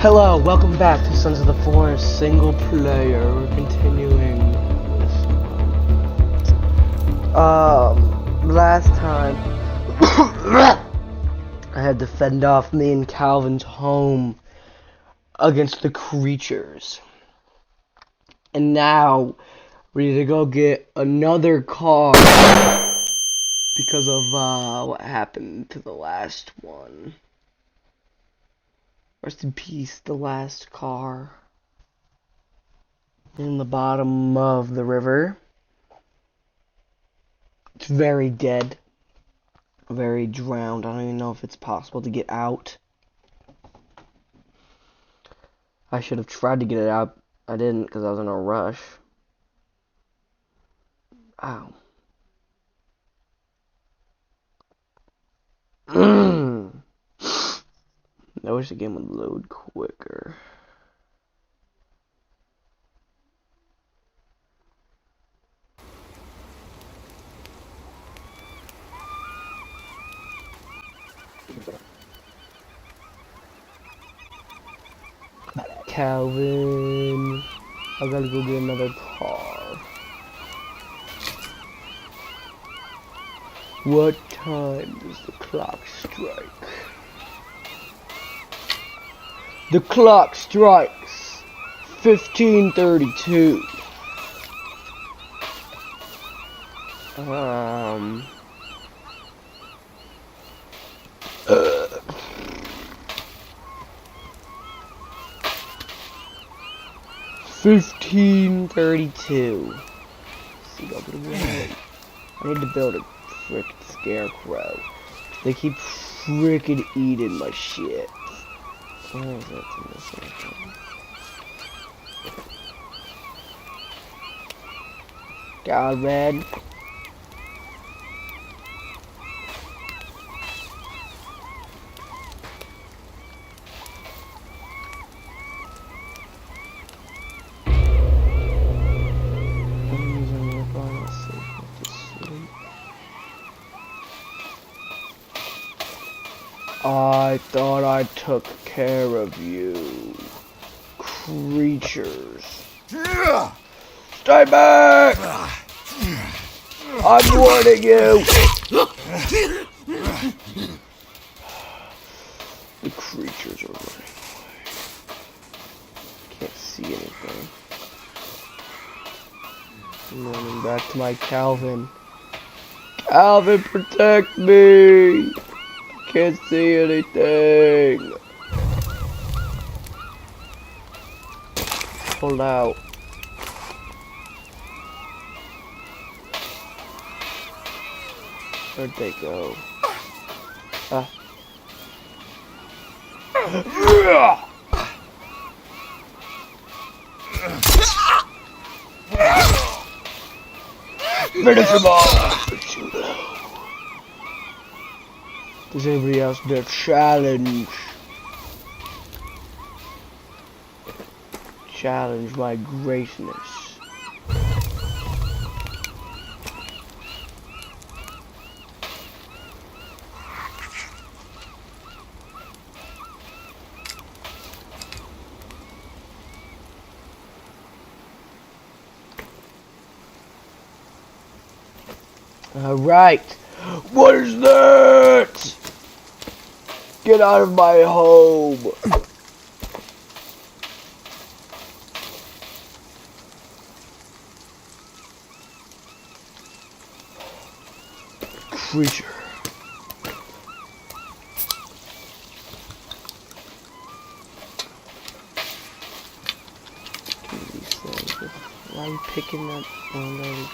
Hello, welcome back to Sons of the Forest single player. We're continuing this one. Last time I had to fend off me and Calvin's home against the creatures. And now we need to go get another car because of what happened to the last one. Rest in peace, the last car. In the bottom of the river. It's very dead. Very drowned. I don't even know if it's possible to get out. I should have tried to get it out. I didn't because I was in a rush. Ow. I wish the game would load quicker. Calvin, I gotta go get another car. What time does the clock strike? The clock strikes 15:32. 15:32. See, go get away. I need to build a frickin' scarecrow. They keep frickin' eating my shit. Where is it in this one? God, man. I thought I took care of you, creatures. Stay back! I'm warning you! The creatures are running away. Can't see anything. I'm running back to my Calvin. Calvin, protect me! Can't see anything. Pull out. Where'd they go? Finish him off! Does anybody else dare challenge? Challenge my greatness. Alright. What is that? Get out of my home. Creature. Why are you picking that one?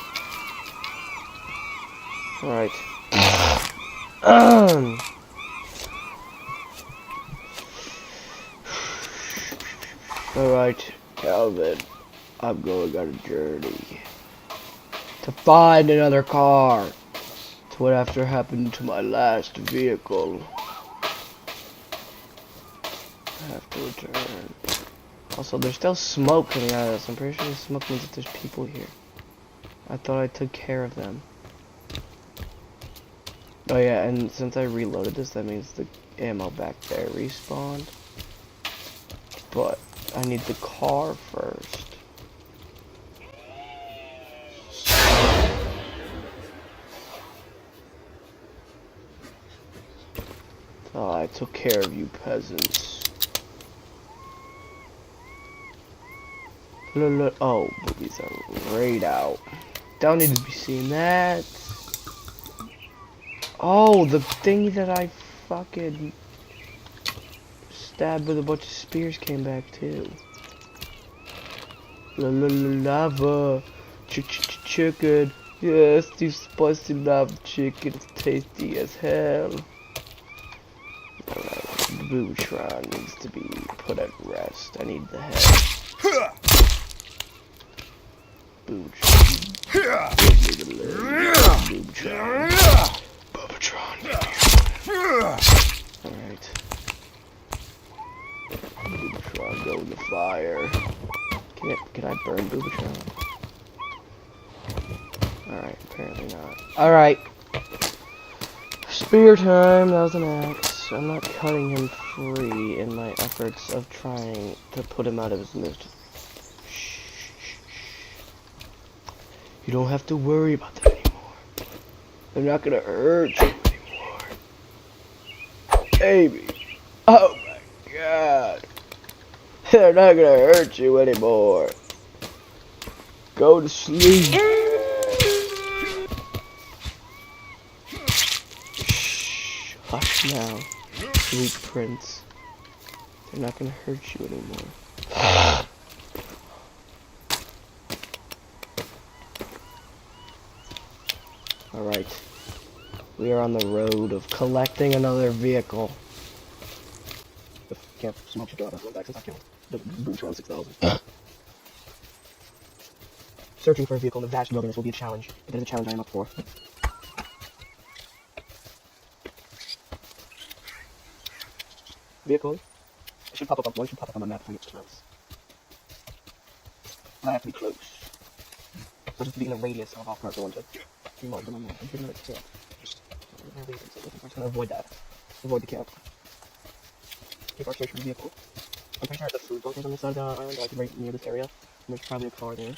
Alright. Alright, Calvin. I'm going on a journey to find another car. It's what after happened to my last vehicle. I have to return. Also, there's still smoke coming out of this. I'm pretty sure the smoke means that there's people here. I thought I took care of them. Oh yeah, and since I reloaded this, that means the ammo back there respawned. but I need the car first. Oh, I took care of you peasants. Oh, boobies are right out. Don't need to be seeing that. Oh, the thing that I fucking stabbed with a bunch of spears came back too. Lava. Chicken. Yes, you spicy lava chicken. It's tasty as hell. Alright, Bootron needs to be put at rest. I need the head. Bootron. Give me the leg. Bootron. Bootron, give me Alright. Bootron, go in the fire. Can I burn Bootron? Alright, apparently not. Alright. Spear time, that was an axe. I'm not cutting him free in my efforts of trying to put him out of his misery. Shh. You don't have to worry about that anymore. They're not gonna hurt you anymore. Baby. Oh my god. They're not gonna hurt you anymore. Go to sleep. Shh. Hush now. Sweet prince. They're not gonna hurt you anymore. Alright. We are on the road of collecting another vehicle. Can't smoke your daughter. Back since I killed the Bootron 6000. Searching for a vehicle in the vast wilderness will be a challenge. It is a challenge I am up for. Vehicle. It should pop up. One should pop up on my map if I get close. I have to be close. So just to be in a radius of off-road for one to remote on my map. I'm gonna camp. I'm just gonna avoid that. Avoid the camp. Keep our search for the vehicle. I'm pretty sure the food bunkers on the side of the island are like right near this area. And there's probably a car there.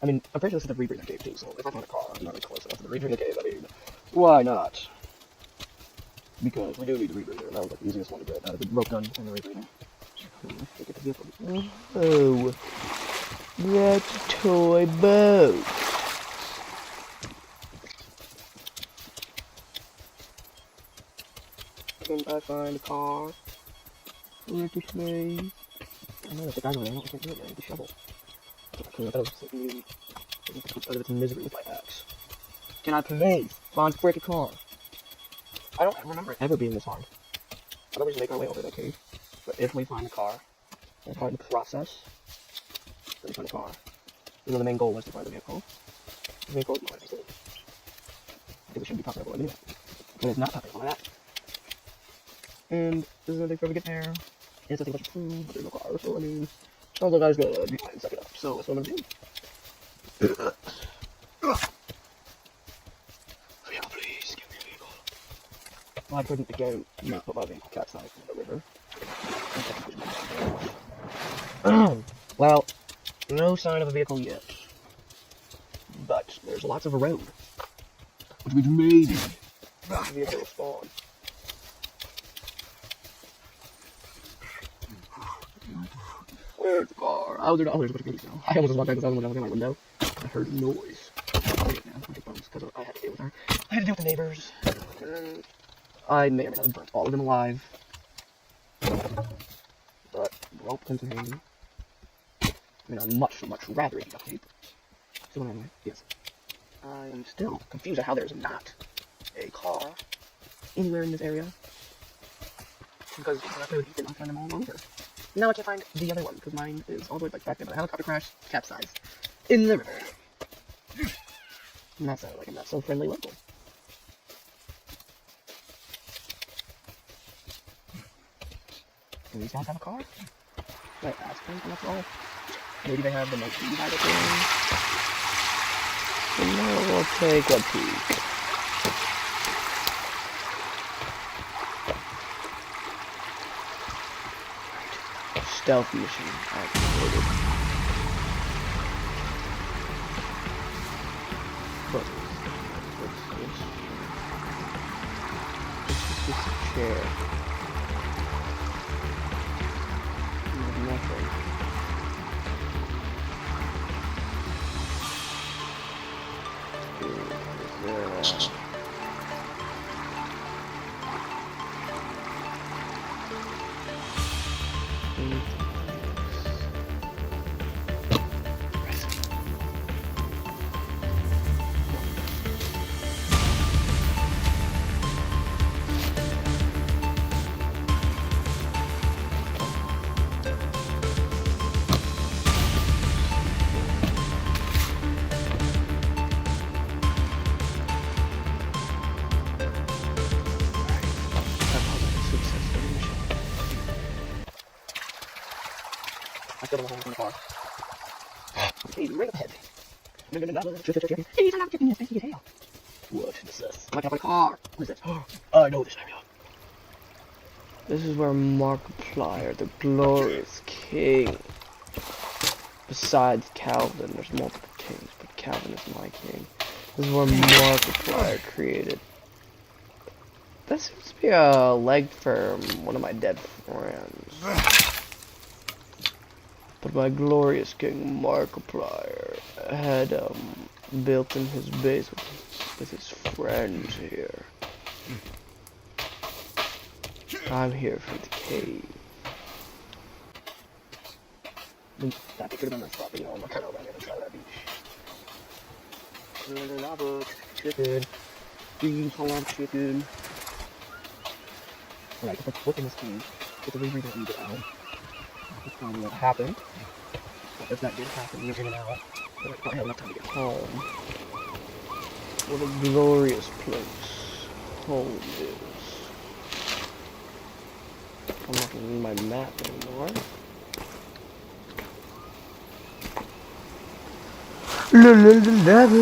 I mean, I'm pretty sure this is the Rebreather cave too, so if I find a car, I'm not really close enough to the Rebreather cave, I mean, why not? Because we do need the Rebreather, and that was like the easiest one to get out of the rope gun and the Rebreather. Get the vehicle. Oh, that's a toy boat. Can I find a car? Where's the place? I know, if the guy's over there, I can't do it, I need the shovel. I thought it was something out of its misery with my axe. Can I please find a freaking car? I don't remember it ever being this hard. I thought we just make our way over that cave. But if we find a car, and part of the process, then we find a car. You know, the main goal was to find a vehicle. The vehicle is not interesting. I think it should be popping up on the map. But it's not popping up on that. And this is gonna take forever to get there. It's a bunch of food, but there's no car, so I mean, sounds like I was gonna be fine, suck it up. So that's what I'm gonna do. Vehicle, please, give me a vehicle. Well, I couldn't again not put my vehicle capsized in the river. Well, no sign of a vehicle yet. But there's lots of a road. Which means maybe a vehicle will spawn. Where's the car? Oh, there's a bunch of goodies now. I almost walked back because I was looking out my window. I heard a noise. Because I had to deal with her. I had to deal with the neighbors. And I may or may not have burnt all of them alive. But rope comes in handy. I mean, I'd much rather eat duct tape. So anyway, yes. I am still confused at how there's not a car anywhere in this area. Because when I play with Ethan, I find them all over. Now I can't find the other one, because mine is all the way back there, but a helicopter crash, capsized, in the river. And that sounded like a not so friendly local. Do these guys have a car? Right, ask them, and that's all. Maybe they have the most either thing. And now we'll take a peek. stealth mission activated. What's this chair? Nothing. I still don't know in the car. He's right ahead. He's a lot of chicken. Yes, thank you, hell. What is this? Like my car. What is this? I know this area. This is where Markiplier, the glorious king. Besides Calvin, there's multiple kings, but Calvin is my king. This is where Markiplier created. That seems to be a leg for one of my dead friends. But my glorious king Markiplier had built in his base with his friends here. I'm here for the cave. That could have been my spot, but you know, I'm not kind of around here to try that beach. Lava chicken. Green halal chicken. Alright, let's look in this cave. Get the rebreather and get out. That's probably what happened. But if that did happen, you're gonna out. But I probably have enough time to get home. What a glorious place home is. I'm not gonna need my map anymore. Love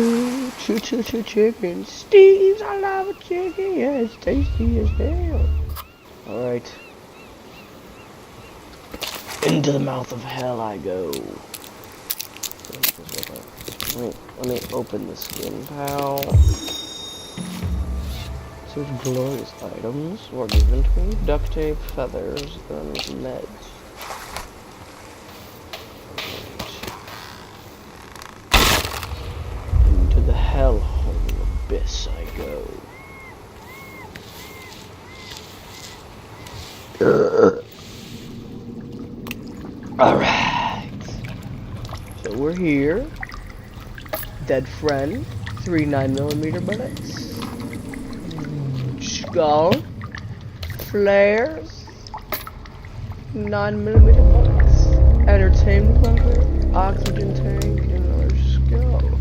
chicken. Steve's, I love a chicken. Yeah, it's tasty as hell. Alright. Into the mouth of hell I go. Let me open the skin pal. So glorious items were given to me. Duct tape, feathers, and meds. Into the hellhole abyss I go. Alright. So we're here. Dead friend. 3 9mm bullets. Skull. Flares. 9mm bullets. Entertainment bunker. Oxygen tank. And another skull.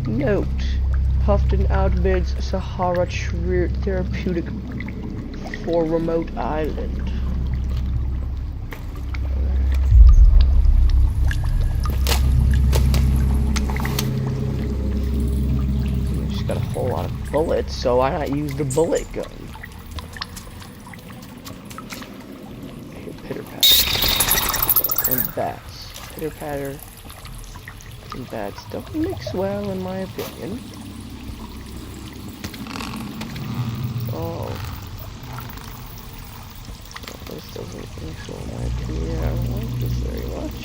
Note. Puffed outbids Sahara therapeutic for remote island. Got a whole lot of bullets, so why not use the bullet gun? Here, pitter patter. And bats. Pitter patter. And bats don't mix well, in my opinion. Oh. Well, this doesn't mix well, in my opinion. I don't like this very much.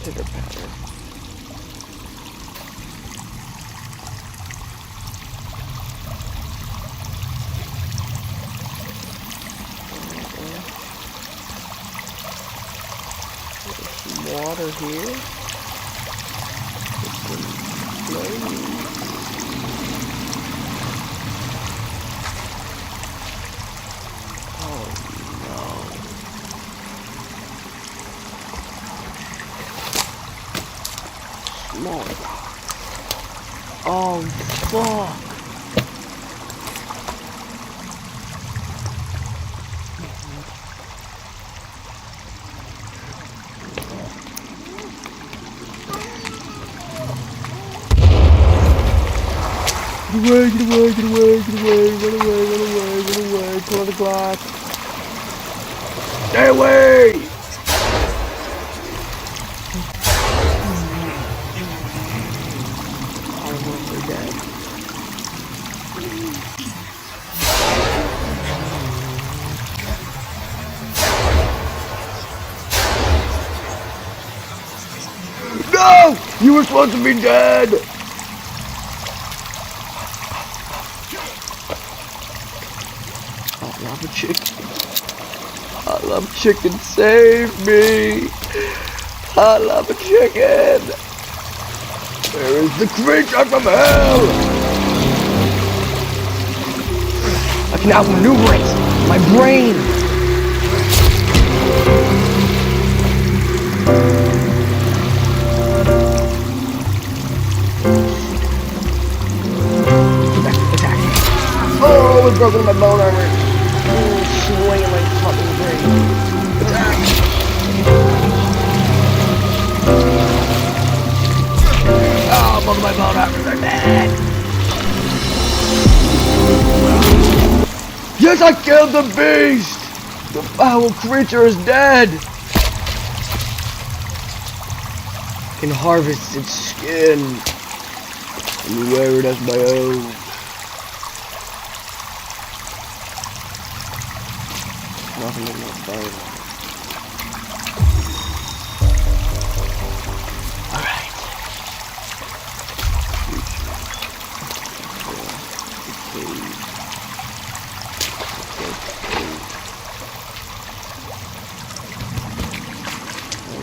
Pitter patter. There's some water here. There's some flames. Oh no. Small. Oh fuck. Get away, get away, get away, get away, run away, run away, run away, pull out the glass. Stay away! I don't know if they're dead. No! You were supposed to be dead! I love a chicken. I love chicken. Save me! I love a chicken! Where is the creature from hell? I can outmaneuver it! My brain! Attack! Oh, it's broken my bone armor! Oh, swinging like fucking great! Attack! Oh, both of my bone armors are dead! Yes, I killed the beast! The foul creature is dead! I can harvest its skin and wear it as my own. Nothing in my phone. Alright.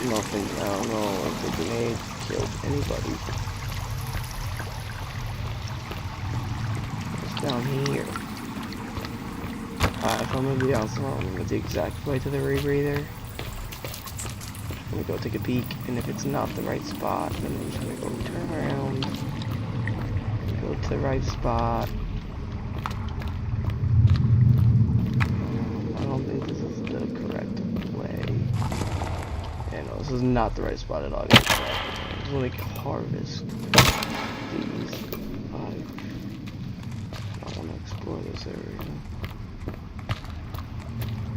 Nothing, I don't know if the grenade killed anybody. It's down here. If I'm gonna be down somewhere, I'm gonna the exact way to the rebreather. I'm gonna go take a peek, and if it's not the right spot, then I'm just gonna go turn around, go to the right spot. I don't think this is the correct way. Yeah, no, this is not the right spot at all. I just want to harvest these. I want to explore this area.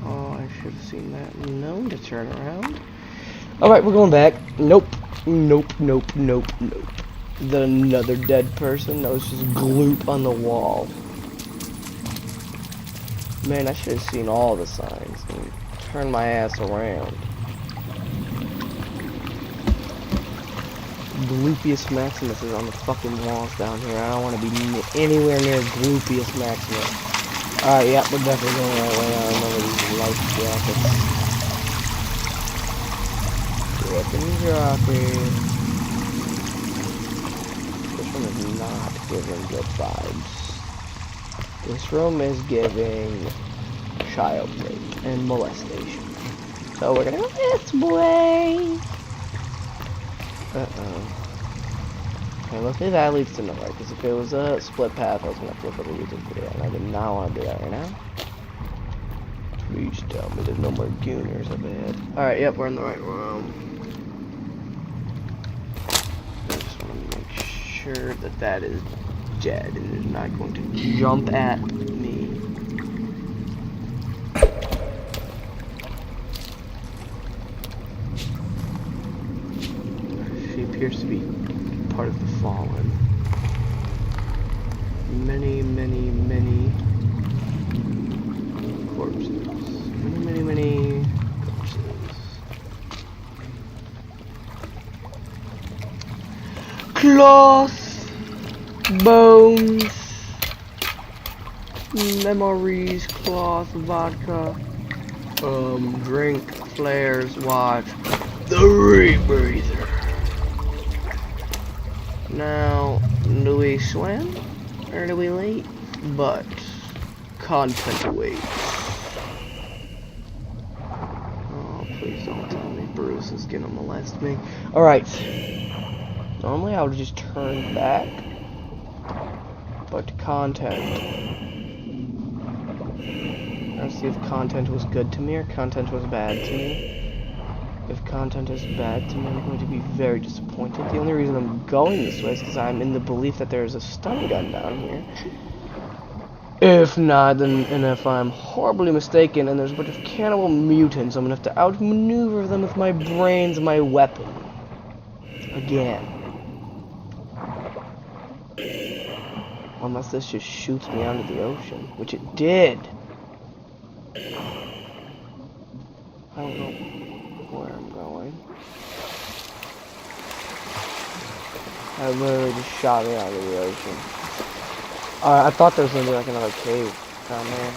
Oh, I should have seen that. No, to turn around. Alright, we're going back. Nope. Nope, nope, nope, nope. Another dead person that was just gloop on the wall. Man, I should have seen all the signs and turned my ass around. Gloopiest Maximus is on the fucking walls down here. I don't want to be anywhere near Gloopiest Maximus. Alright, yeah, we're definitely going the right way. I remember these life jackets. Dripping dropping. This room is not giving good vibes. This room is giving child rape and molestation. So we're gonna go this way. Okay, luckily that leads to nowhere, because if it was a split path, I was going to flip over a YouTube video, and I did not want to do that right now. Please tell me there's no more gooners up ahead. Alright, yep, we're in the right room. I just want to make sure that that is dead and is not going to jump at me. She appears to be part of the fallen. Many, many, many corpses. Many, many, many corpses. Cloth, bones, memories, cloth, vodka, drink, flares, watch, the rebreather. Now, do we swim or do we leap? But content awaits. Oh, please don't tell me Bruce is gonna molest me. Alright. Normally I would just turn back. But content. Let's see if content was good to me or content was bad to me. If content is bad to me, I'm going to be very disappointed. The only reason I'm going this way is because I'm in the belief that there is a stun gun down here. If not, then, and if I'm horribly mistaken and there's a bunch of cannibal mutants, I'm gonna have to outmaneuver them with my brains and my weapon. Again. Unless this just shoots me out into the ocean, which it did. I don't know where I'm going. I literally just shot me out of the ocean. I thought there was gonna be like another cave down there.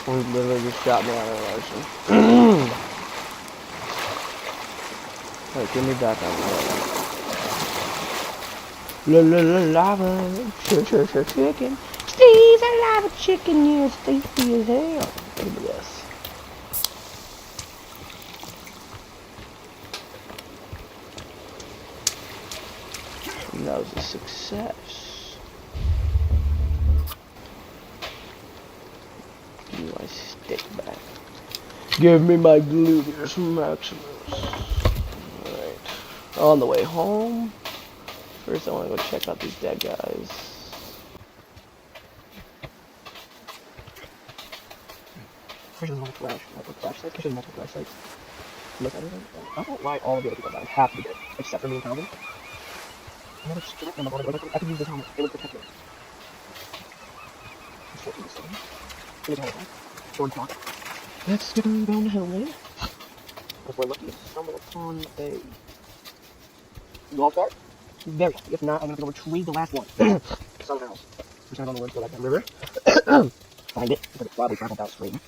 Or he literally just shot me out of the ocean. Wait, give me back on the lava, chicken. Steve's a lava chicken, you're tasty as hell. Look at this. And that was a success. Give me my stick back. Give me my gluteus maximus. Alright. On the way home. First I want to go check out these dead guys. There's multiple flashlights. There's multiple flashlights. Look at everything. I don't know why all of the other people died. Half of it. Except for me and Calvin. I could use this helmet. It would protect me. Let's get on down the hill, man. If we're looking to stumble upon a golf cart, very happy. If not, I'm gonna go retrieve the last one. Somehow. I'm trying to go on the woods go like that river. Find it. It's like a probably travel without screaming.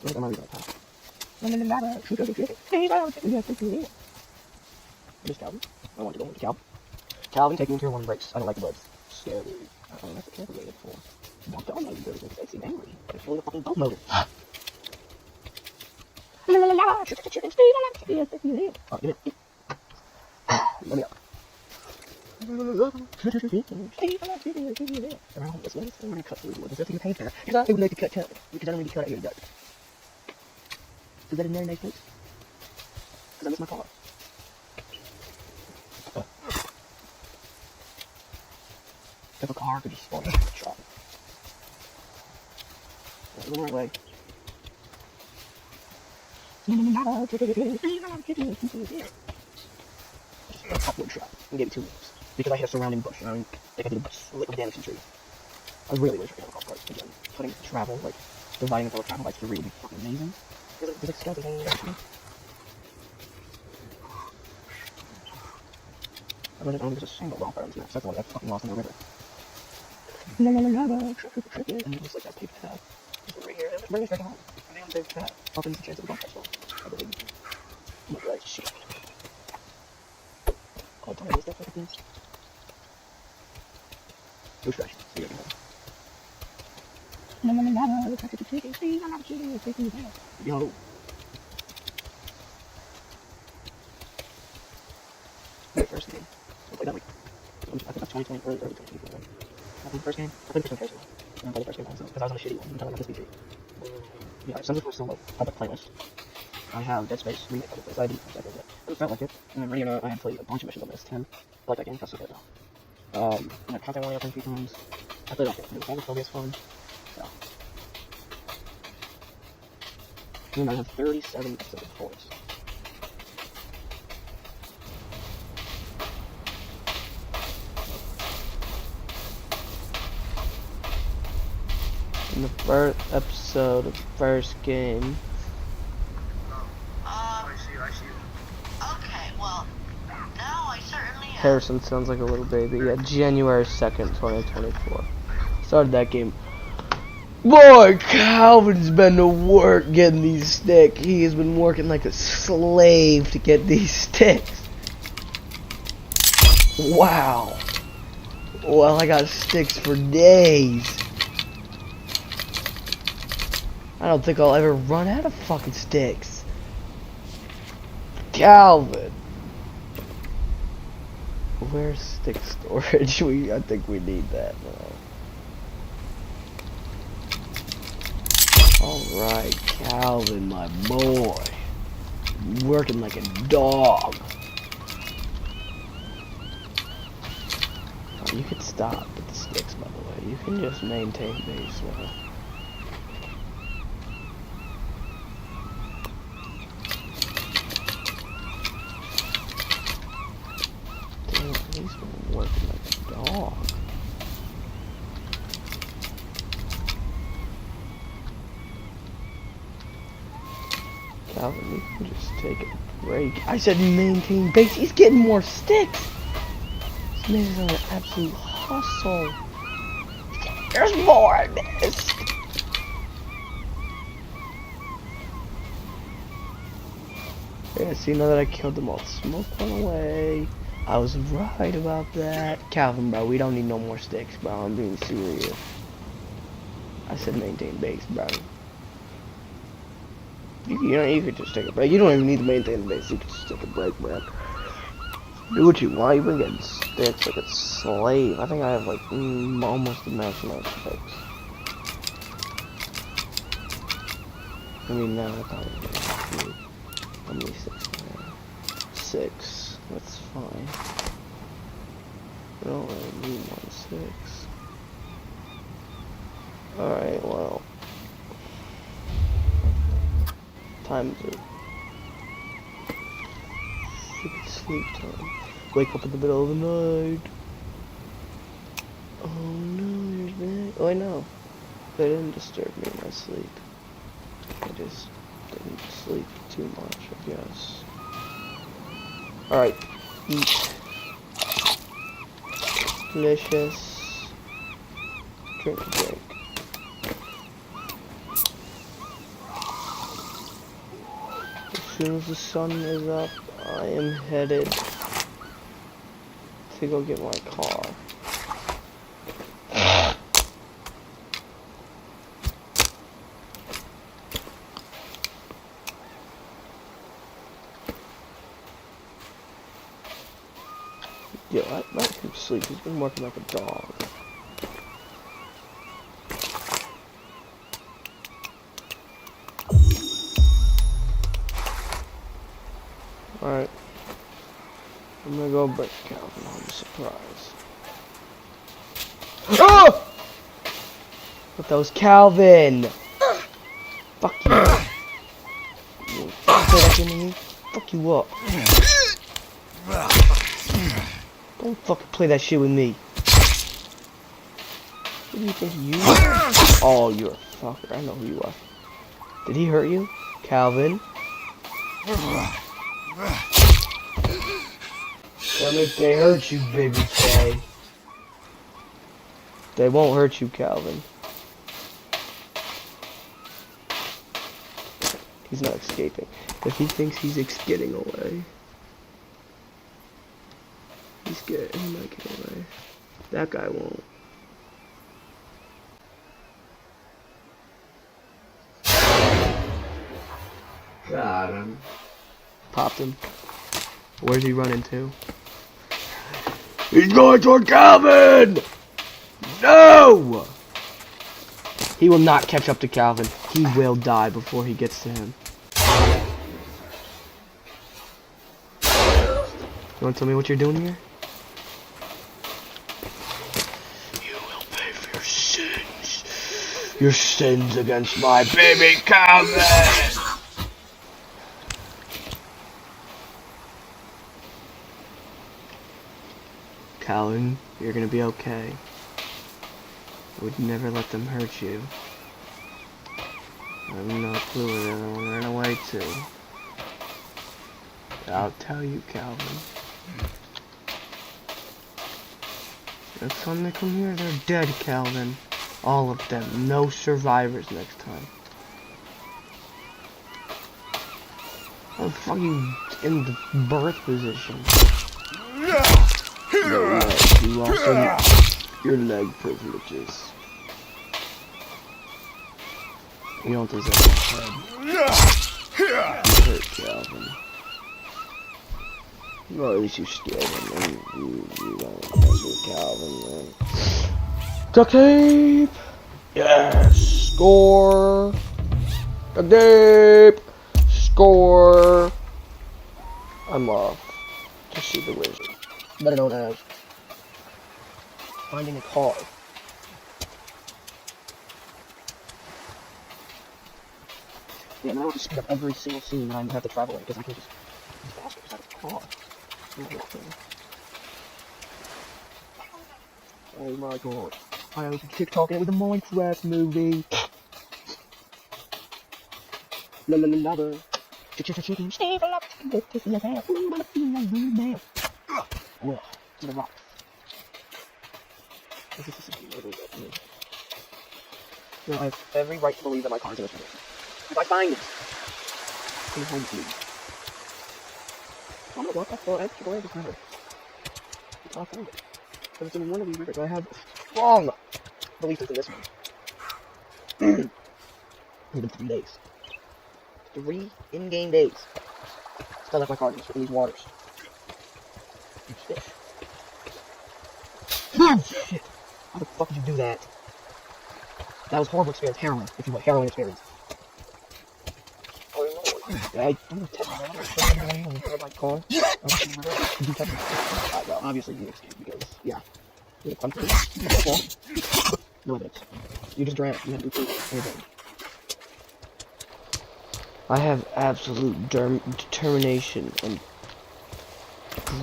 Where's my reason? There's Calvin. I want to go into Calvin. Calvin, take me into your one breaks. I don't like the birds. Scary. I don't like the camera rated for. Don't tell me you birds make sexy angry. It's really a fucking boat motor. Chicken, Steve, I like chicken. Oh, give it. Let me up. Steve, I like chicken. Around this way, I'm gonna cut through the woods. There's nothing to pay for. Because I would like to cut because I don't need to cut out your duck. Is that a very nice place? Because I miss my car. If a car could just spawn a shot. That's the right way. A upward shot and gave it 2 moves. Because I hit a surrounding bush and I think I did a lick of damage to the tree. I really wish I could have a golf cart again. Putting travel, like, dividing the travel by 3 would be fucking amazing. There's like skeletons hanging out here. I don't think there's a single golf cart on this map, so that's the one that's fucking lost in the river. And it looks like that pig path. Just right here. Bring us back home. And then there's that. Up in the chance of the golf cart, I believe. I'm not right, shit. Oh, don't I use that fucking thing? Go fresh. See you again. Yo. My first game. I played that week. I think that's 2020, early 2024. I played the first game. I played the first game. I played the first game also, because I was on a shitty one until I got this PC. Yeah, some of them still public playlist. I have Dead Space remake public playlist. I didn't finish that game yet. It felt like it. And then really, I had played a bunch of missions on this 10. I like that game, that's so good though. Content warning I played 3 times. I played all the Phobia is fun. So. And I have 37 episodes of Force. In the first episode of the first game. I see. Okay, well, now I certainly have. Harrison sounds like a little baby. Yeah, January 2nd, 2024. Started that game. Boy, Calvin's been to work getting these sticks. He has been working like a slave to get these sticks. Wow. Well, I got sticks for days. I don't think I'll ever run out of fucking sticks. Calvin. Where's stick storage? I think we need that now. Alright, Calvin, my boy. working like a dog. Oh, you could stop with the sticks, by the way. You can just maintain base now. Damn, he's been working like a dog. Calvin, you can just take a break. I said maintain base. He's getting more sticks. This man is on an absolute hustle. There's more I missed. Yeah, see, now that I killed them all, smoke went away. I was right about that. Calvin, bro, we don't need no more sticks, bro. I'm being serious. I said maintain base, bro. You could just take a break. You don't even need to maintain the base. You could just take a break, man. Do what you want. You've been getting sticks like a slave. I think I have like almost the max amount of sticks. I mean, now I probably get how many sticks do I have? 6. That's fine. I don't really need 1 6. Alright, well. Time to freaking sleep time. Wake up in the middle of the night. Oh no, there's that. Oh, I know. They didn't disturb me in my sleep. I just didn't sleep too much, I guess. Alright, eat. Delicious. Drink a drink. As soon as the sun is up, I am headed to go get my car. Yo, I let him sleep. He's been working like a dog. Alright. I'm gonna go break Calvin on a surprise. Oh! But that was Calvin! Fuck you. You fuck that to me. Fuck you up. Don't fucking play that shit with me. Who do you think you are? Oh, you're a fucker. I know who you are. Did he hurt you? Calvin? What if they hurt you, baby K? They won't hurt you, Calvin. He's not escaping. If he thinks he's getting away, he might get away. That guy won't. Got him. Popped him. Where's he running to? He's going toward Calvin! No! He will not catch up to Calvin. He will die before he gets to him. You want to tell me what you're doing here? You will pay for your sins. Your sins against my baby Calvin! Calvin, you're gonna be okay. I would never let them hurt you. I have no clue where the other one ran away to. I'll tell you, Calvin. Next time they come here, they're dead, Calvin. All of them. No survivors next time. I'm fucking in the birth position. No, you lost your leg privileges. You don't deserve my head. You hurt Calvin. Well, at least you scared him, and you don't mess with Calvin, man. Duct tape! Yes! Score! Duct tape! Score! I'm off to see the wizard. Better known as finding a car. Yeah, now I'll just speed up every single scene that I have to travel in, because I can just be faster because I have a car. Oh my god. I was TikToking with a Minecraft movie. La la la la. Chicken. Steve, I love to get your hair. Ooh, I feel like blue man. Whoa, to the rock. No, I have every right to believe that my car's in this condition. If I find it, come home, please. I'm gonna walk that far extra way this river. Until I find it. Because it's in one of these rivers. I have strong belief it's in this one. It's been 3 days. 3 in-game days. Still left my car in these waters. Huge fish. Oh, shit. How the fuck did you do that? That was horrible experience. Heroin, if you will. Heroin experience. I don't tell my car. Well, obviously you escaped because, yeah. No evidence. You just drowned. You had to do proof. I have absolute determination and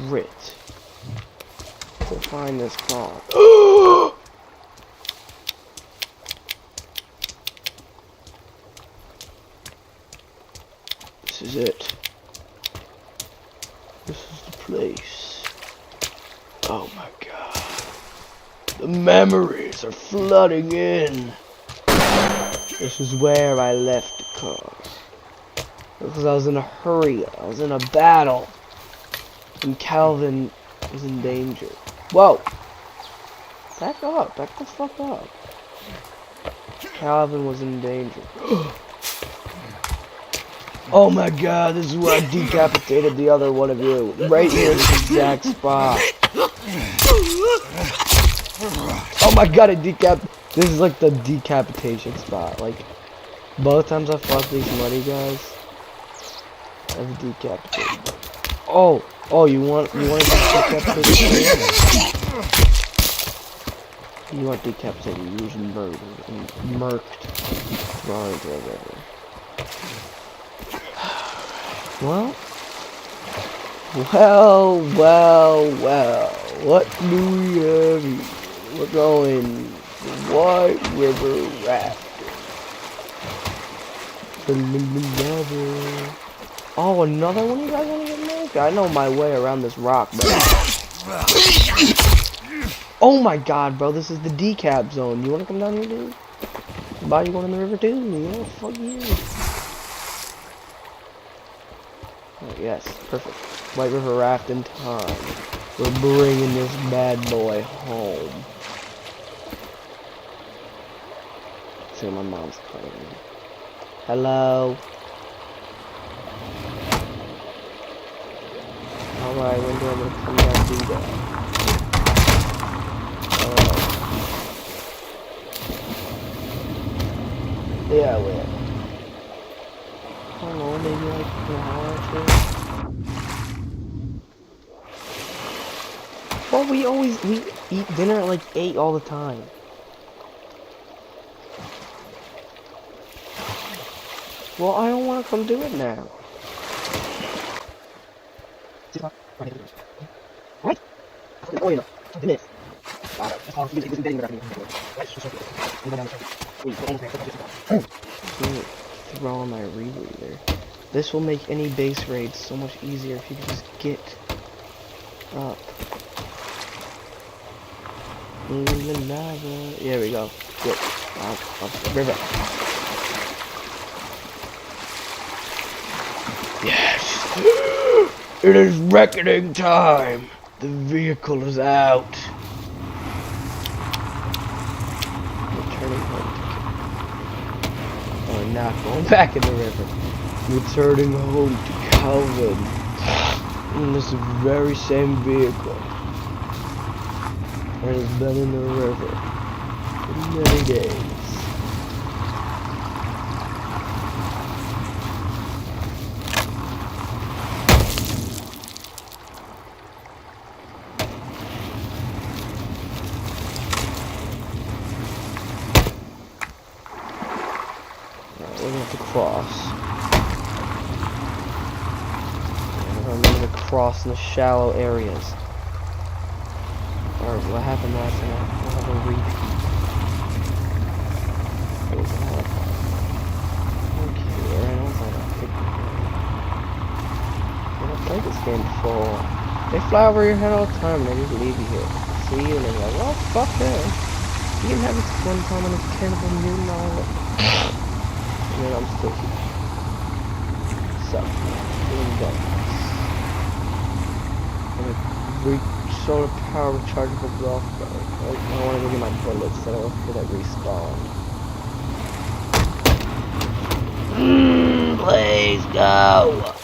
grit to find this car. This is it. This is the place. Oh my god. The memories are flooding in. This is where I left the car. Because I was in a hurry. I was in a battle. And Calvin was in danger. Whoa! Back up. Back the fuck up. Calvin was in danger. Oh my god, this is where I decapitated the other one of you. Right here in this exact spot. Oh my god, this is like the decapitation spot. Like, both times I fought these muddy guys, I've decapitated. Oh, you want to decapitate? You want decapitated, you was murdered and murked, thrown into a river. Well, what do we have here? We're going White River rafting. Oh, another one you guys want to get moved? I know my way around this rock, bro. Oh my god, bro, this is the decap zone. You want to come down here, dude? Body going in the river, too? Yeah, fuck you. Oh, yes, perfect. White River rafting time. We're bringing this bad boy home. See, my mom's calling me. Hello? Alright, when do I gonna come down and do that? Yeah, I will. I don't know, maybe like an hour or two. Well, we eat dinner at like 8 all the time. Well, I don't want to come do it now. What? Oh, yeah. Goodness. Throw on my rebreather. This will make any base raid so much easier if you can just get up. There we go. Good. River. Yes! It is reckoning time! The vehicle is out. Returning home. Oh, not going back in the river. Returning home to Calvin. In this very same vehicle. It has been in the river for many days. we're gonna have to cross. I'm gonna cross in the shallow areas. Alright, what happened last time? We'll have a repeat. What was that? Okay, right outside I think I don't play this game before. They fly over your head all the time and they just leave you here. See you and they're like, well, fuck them. You can have this one time on this cannibal mutant island. And then I'm still here. So, doing guns. Solar power rechargeable golf bag. I want to go get my bullets that I will feel that respawn. Please go!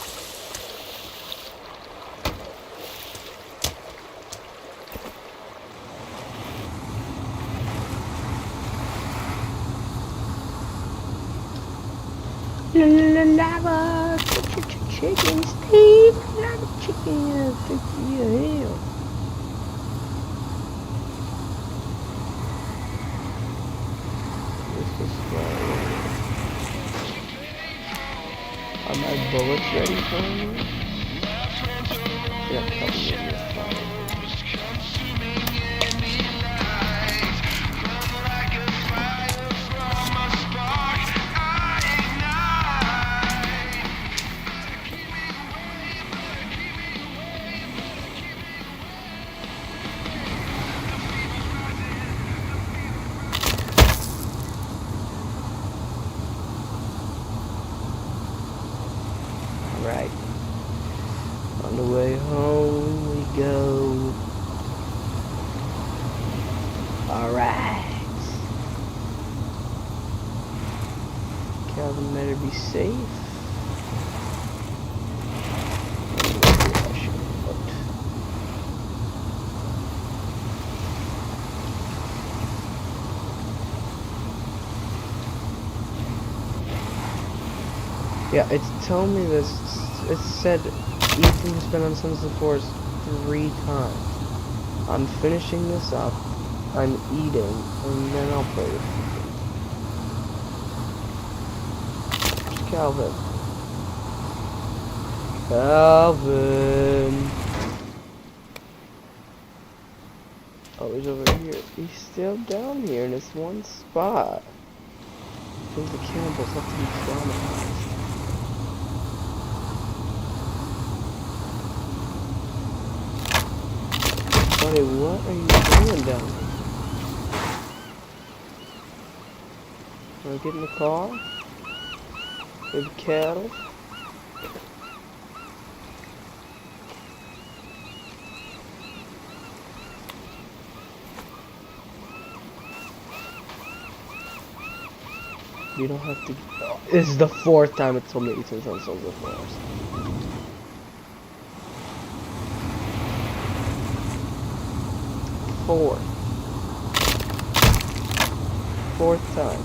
Lava! Chicken, Steve! Lava chicken! Yeah. Are my bullets ready for me? Yeah, probably fine. Right. On the way home we go. Alright. Calvin better be safe. Yeah, it's telling me this. It said Ethan has been on Sons of the Forest 3 times. I'm finishing this up. I'm eating, and then I'll play with you. Calvin. Calvin. Oh, he's over here. He's still down here in this one spot. I think the cannibals have to be traumatized. Buddy, what are you doing down here? Wanna get in the car? With the cattle? You don't have to. Oh, this is the 4th time it told me it's on Sons of the Forest. Fourth time.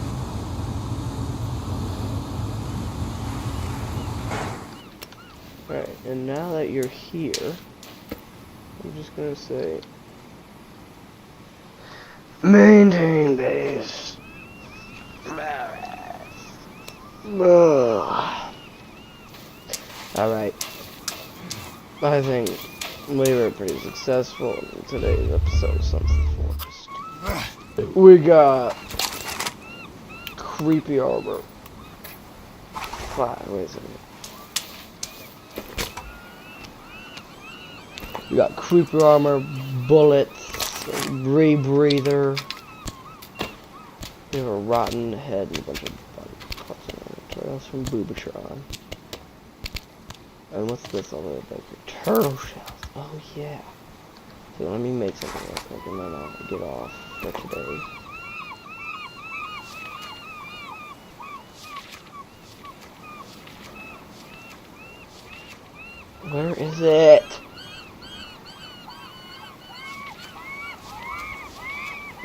Alright, and now that you're here, I'm just gonna say maintain base. Alright. I think we were pretty successful in today's episode of Sons of the Forest. We got creepy armor. Wait a second. We got creeper armor, bullets, rebreather. We have a rotten head and a bunch of trails from Boobatron. And what's this all the way back here? Turtle shells. Oh yeah. So let me make something real quick and then I'll get off for today. Where is it?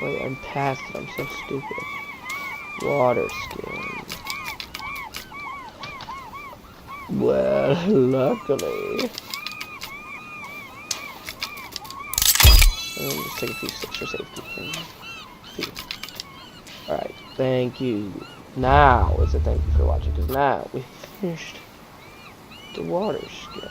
Wait, I'm past it. I'm so stupid. Water skin. Well, luckily. I'll just take a few sticks for safety. Alright, thank you. Now is a thank you for watching, because now we finished the water skin.